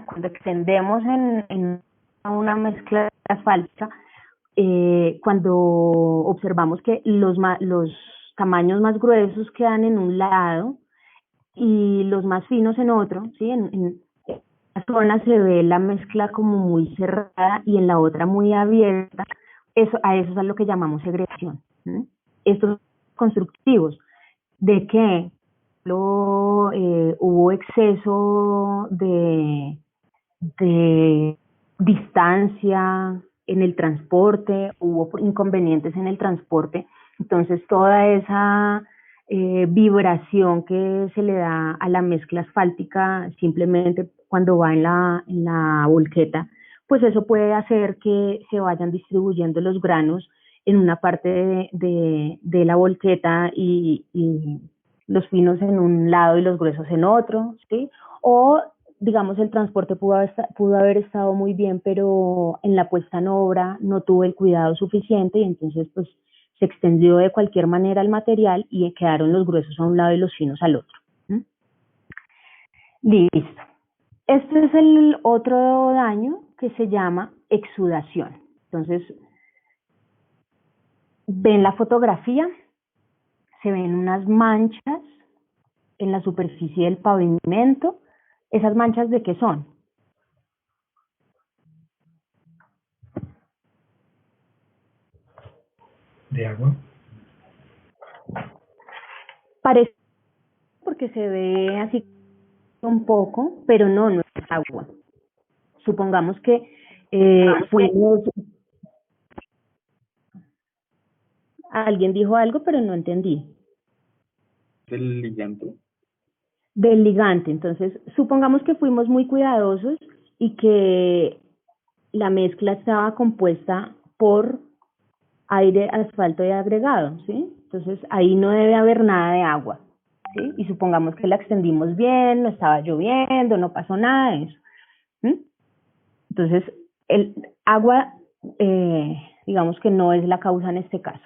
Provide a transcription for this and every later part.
cuando extendemos en una mezcla asfáltica, cuando observamos que los tamaños más gruesos quedan en un lado y los más finos en otro, ¿sí? En una zona se ve la mezcla como muy cerrada y en la otra muy abierta. A eso es a lo que llamamos segregación. ¿Sí? Estos constructivos, de que hubo exceso de distancia en el transporte, hubo inconvenientes en el transporte, entonces toda esa vibración que se le da a la mezcla asfáltica simplemente cuando va en la volqueta, pues eso puede hacer que se vayan distribuyendo los granos en una parte de la volqueta y los finos en un lado y los gruesos en otro, ¿sí? O digamos, el transporte pudo haber estado muy bien, pero en la puesta en obra no tuvo el cuidado suficiente y entonces pues se extendió de cualquier manera el material y quedaron los gruesos a un lado y los finos al otro. ¿Mm? Listo. Este es el otro daño que se llama exudación. Entonces, ven la fotografía, se ven unas manchas en la superficie del pavimento. ¿Esas manchas de qué son? ¿De agua? Parece porque se ve así un poco, pero no es agua. Supongamos que fuimos, alguien dijo algo, pero no entendí. ¿Del ligante? Del ligante, entonces, supongamos que fuimos muy cuidadosos y que la mezcla estaba compuesta por aire, asfalto y agregado, ¿sí? Entonces, ahí no debe haber nada de agua, ¿sí? Y supongamos que la extendimos bien, no estaba lloviendo, no pasó nada de eso. ¿Sí? Entonces, el agua, digamos que no es la causa en este caso.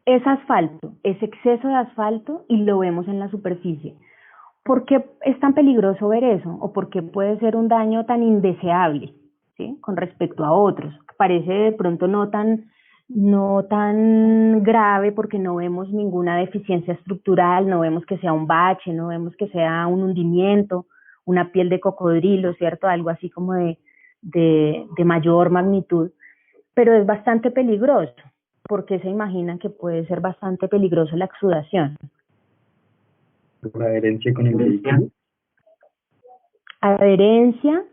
Es asfalto, es exceso de asfalto y lo vemos en la superficie. ¿Por qué es tan peligroso ver eso? ¿O por qué puede ser un daño tan indeseable, ¿sí? Con respecto a otros? Parece de pronto no tan grave porque no vemos ninguna deficiencia estructural, no vemos que sea un bache, no vemos que sea un hundimiento, una piel de cocodrilo, ¿cierto? Algo así como de mayor magnitud, pero es bastante peligroso. ¿Por qué se imaginan que puede ser bastante peligroso la exudación? ¿Por adherencia con el vehículo? Adherencia,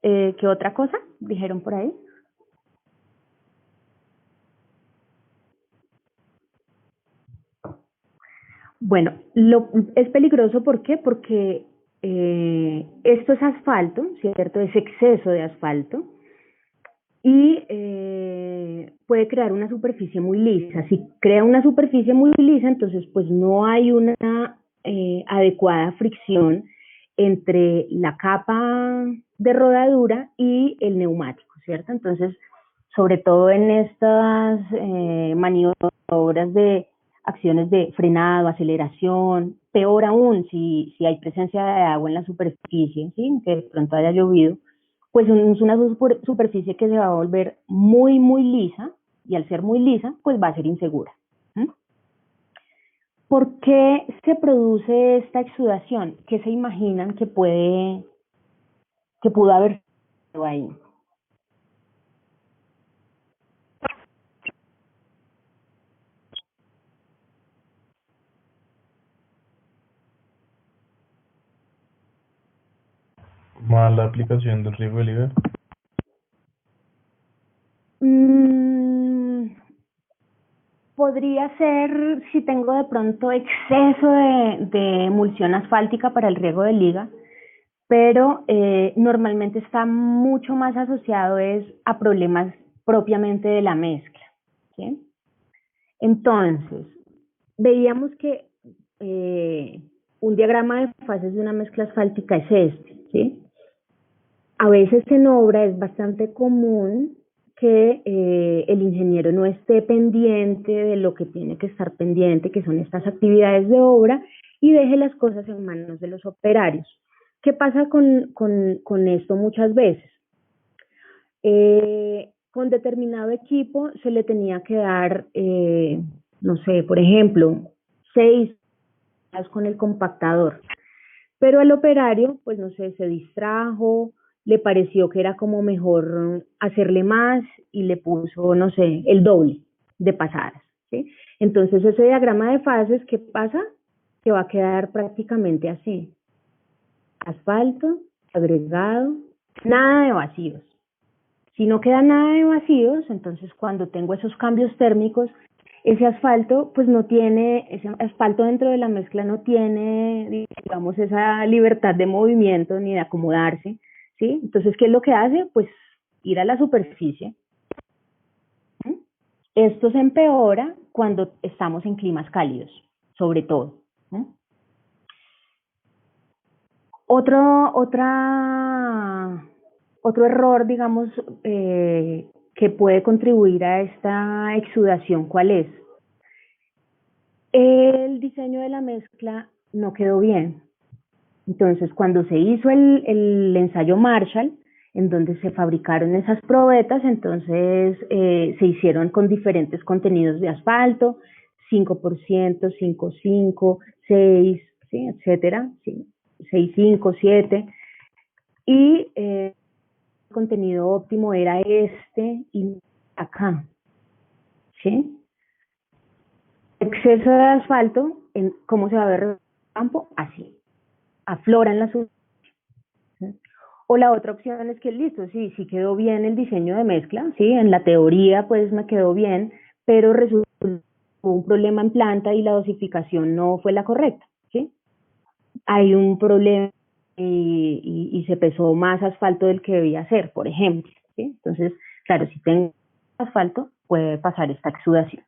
¿qué otra cosa dijeron por ahí? Bueno, es peligroso, ¿por qué? Porque esto es asfalto, ¿cierto? Es exceso de asfalto y puede crear una superficie muy lisa. Si crea una superficie muy lisa, entonces pues no hay una adecuada fricción entre la capa de rodadura y el neumático, ¿cierto? Entonces, sobre todo en estas maniobras de acciones de frenado, aceleración, peor aún si hay presencia de agua en la superficie, ¿sí? Que de pronto haya llovido, pues es una superficie que se va a volver muy, muy lisa y al ser muy lisa, pues va a ser insegura. ¿Mm? ¿Por qué se produce esta exudación? ¿Qué se imaginan que pudo haber sido ahí? Mala aplicación del riego de liga. Mm, podría ser si tengo de pronto exceso de emulsión asfáltica para el riego de liga, pero normalmente está mucho más asociado es a problemas propiamente de la mezcla. ¿Sí? Entonces, veíamos que un diagrama de fases de una mezcla asfáltica es este, ¿sí? A veces en obra es bastante común que el ingeniero no esté pendiente de lo que tiene que estar pendiente, que son estas actividades de obra, y deje las cosas en manos de los operarios. ¿qué pasa con esto muchas veces? Con determinado equipo se le tenía que dar, no sé, por ejemplo, 6 con el compactador, pero el operario, pues no sé, se distrajo, le pareció que era como mejor hacerle más y le puso, no sé, el doble de pasadas, ¿sí? Entonces ese diagrama de fases, ¿qué pasa? Que va a quedar prácticamente así: asfalto, agregado, nada de vacíos. Si no queda nada de vacíos, entonces cuando tengo esos cambios térmicos, ese asfalto pues no tiene, ese asfalto dentro de la mezcla no tiene, digamos, esa libertad de movimiento ni de acomodarse, ¿sí? Entonces, ¿qué es lo que hace? Pues ir a la superficie. ¿Sí? Esto se empeora cuando estamos en climas cálidos, sobre todo. ¿Sí? Otro error, digamos, que puede contribuir a esta exudación, ¿cuál es? El diseño de la mezcla no quedó bien. Entonces, cuando se hizo el ensayo Marshall, en donde se fabricaron esas probetas, entonces se hicieron con diferentes contenidos de asfalto, 5%, 5,5, 6, ¿sí? Etcétera, ¿sí? 6,5, 7, y el contenido óptimo era este y acá, ¿sí? Exceso de asfalto, ¿cómo se va a ver el campo? Así, aflora en la superficie. ¿Sí? O la otra opción es que listo, sí quedó bien el diseño de mezcla, sí, en la teoría pues me quedó bien, pero resultó un problema en planta y la dosificación no fue la correcta, ¿sí? Hay un problema y se pesó más asfalto del que debía ser, por ejemplo, ¿sí? Entonces, claro, si tengo asfalto puede pasar esta exudación.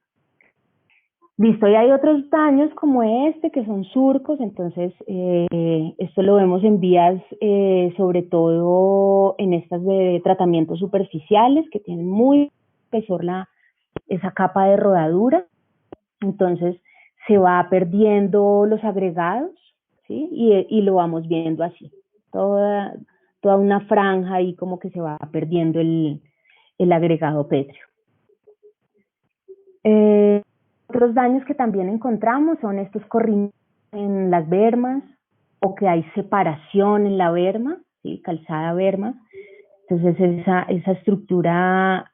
Listo, y hay otros daños como este, que son surcos, entonces esto lo vemos en vías, sobre todo en estas de tratamientos superficiales, que tienen muy espesor esa capa de rodadura, entonces se va perdiendo los agregados, ¿sí? Y lo vamos viendo así, toda una franja ahí como que se va perdiendo el agregado pétreo. Otros daños que también encontramos son estos corrimientos en las bermas, o que hay separación en la berma, ¿sí? Calzada berma. Entonces esa estructura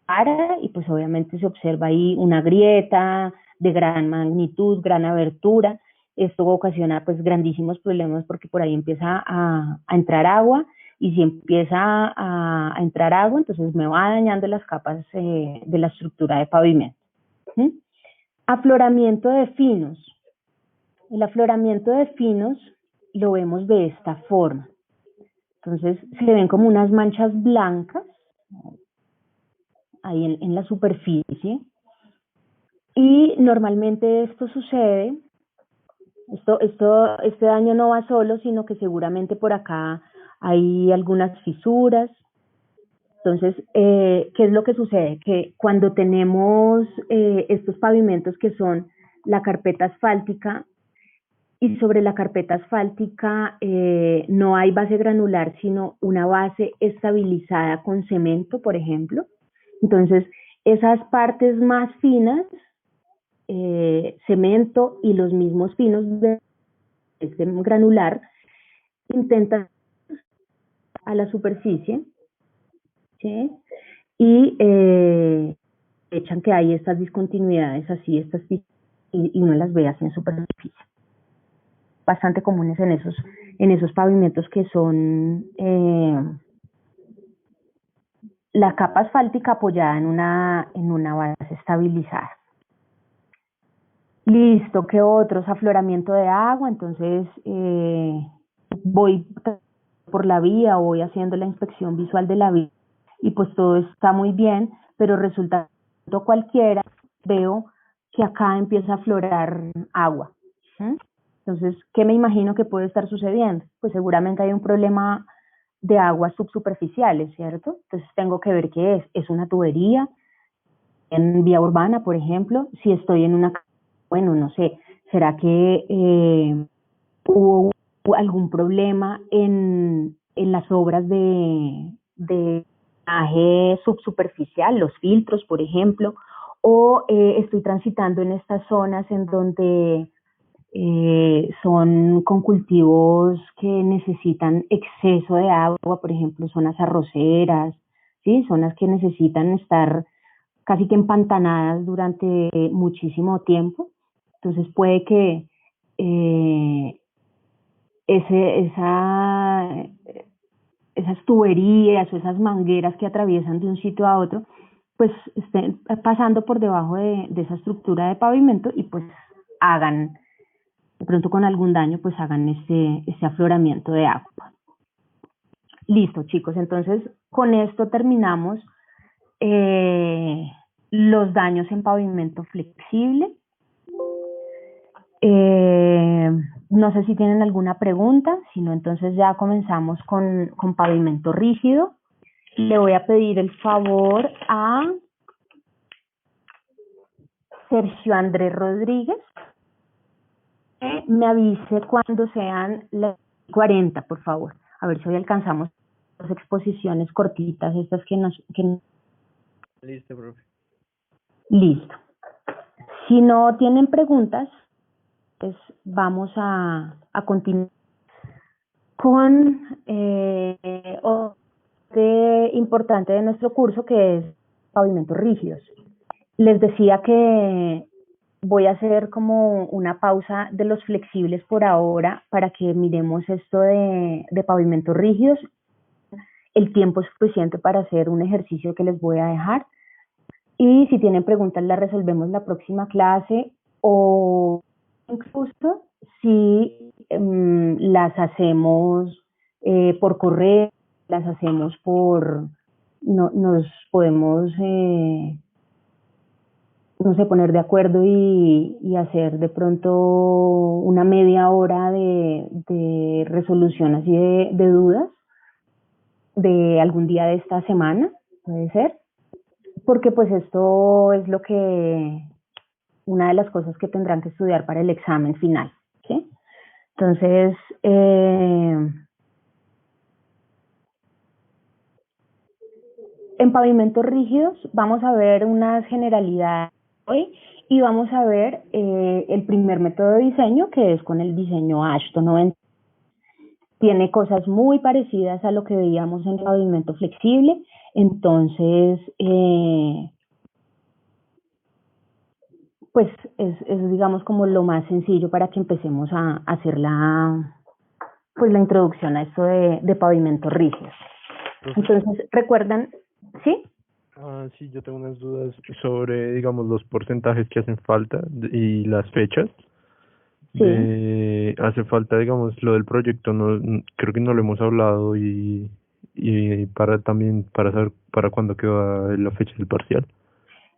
para, y pues obviamente se observa ahí una grieta de gran magnitud, gran abertura. Esto ocasiona pues grandísimos problemas porque por ahí empieza a entrar agua, y si empieza a entrar agua, entonces me va dañando las capas de la estructura de pavimento. ¿Sí? Afloramiento de finos. El afloramiento de finos lo vemos de esta forma. Entonces se ven como unas manchas blancas ahí en la superficie, y normalmente esto sucede, este daño no va solo, sino que seguramente por acá hay algunas fisuras. Entonces, ¿qué es lo que sucede? Que cuando tenemos estos pavimentos que son la carpeta asfáltica, y sobre la carpeta asfáltica no hay base granular, sino una base estabilizada con cemento, por ejemplo. Entonces, esas partes más finas, cemento y los mismos finos de este granular, intentan a la superficie, ¿sí? Y echan que hay estas discontinuidades así, y uno las ve así en superficie. Bastante comunes en esos pavimentos que son la capa asfáltica apoyada en una base estabilizada. Listo, ¿qué otros? Afloramiento de agua, entonces voy por la vía o voy haciendo la inspección visual de la vía y pues todo está muy bien, pero resulta que cualquiera veo que acá empieza a aflorar agua. ¿Sí? Entonces, ¿qué me imagino que puede estar sucediendo? Pues seguramente hay un problema de aguas subsuperficiales, ¿cierto? Entonces tengo que ver qué es. ¿Es una tubería en vía urbana, por ejemplo? Si estoy en una, bueno, no sé, ¿será que hubo algún problema en las obras de drenaje subsuperficial, los filtros, por ejemplo, o estoy transitando en estas zonas en donde son con cultivos que necesitan exceso de agua, por ejemplo, zonas arroceras, ¿sí? Zonas que necesitan estar casi que empantanadas durante muchísimo tiempo. Entonces puede que esas tuberías o esas mangueras que atraviesan de un sitio a otro, pues estén pasando por debajo de esa estructura de pavimento y pues hagan, de pronto con algún daño, pues hagan este afloramiento de agua. Listo, chicos, entonces con esto terminamos los daños en pavimento flexible. No sé si tienen alguna pregunta, si no, entonces ya comenzamos con pavimento rígido. Le voy a pedir el favor a Sergio Andrés Rodríguez que me avise cuando sean las 40, por favor. A ver si hoy alcanzamos las exposiciones cortitas, estas que Listo, profe. Listo. Si no tienen preguntas, pues vamos a continuar con otro importante de nuestro curso, que es pavimentos rígidos. Les decía que voy a hacer como una pausa de los flexibles por ahora para que miremos esto de pavimentos rígidos. El tiempo es suficiente para hacer un ejercicio que les voy a dejar. Y si tienen preguntas, las resolvemos la próxima clase, o incluso si las hacemos por correo, las hacemos nos podemos, no sé, poner de acuerdo y hacer de pronto una media hora de resolución así de dudas de algún día de esta semana, puede ser. Porque pues esto es una de las cosas que tendrán que estudiar para el examen final, ¿sí? Entonces, en pavimentos rígidos vamos a ver unas generalidades hoy y vamos a ver el primer método de diseño, que es con el diseño Ashton 90. Tiene cosas muy parecidas a lo que veíamos en el pavimento flexible, entonces pues es digamos como lo más sencillo para que empecemos a hacer la introducción a esto de pavimentos rígidos. Entonces, ¿recuerdan? ¿Sí? Sí, yo tengo unas dudas sobre, digamos, los porcentajes que hacen falta y las fechas. Sí. Hace falta, digamos, lo del proyecto, creo que no lo hemos hablado y para saber para cuándo queda la fecha del parcial.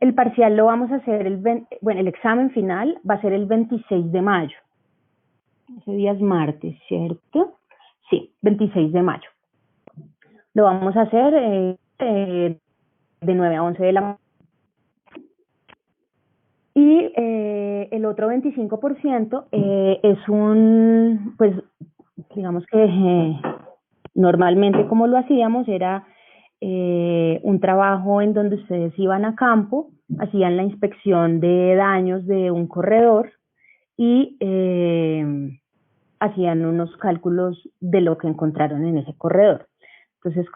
El parcial lo vamos a hacer el examen final va a ser el 26 de mayo. Ese día es martes, ¿cierto? Sí, 26 de mayo. Lo vamos a hacer de 9 a 11 de la mañana. Y el otro 25% es pues digamos que normalmente como lo hacíamos era un trabajo en donde ustedes iban a campo, hacían la inspección de daños de un corredor y hacían unos cálculos de lo que encontraron en ese corredor. Entonces,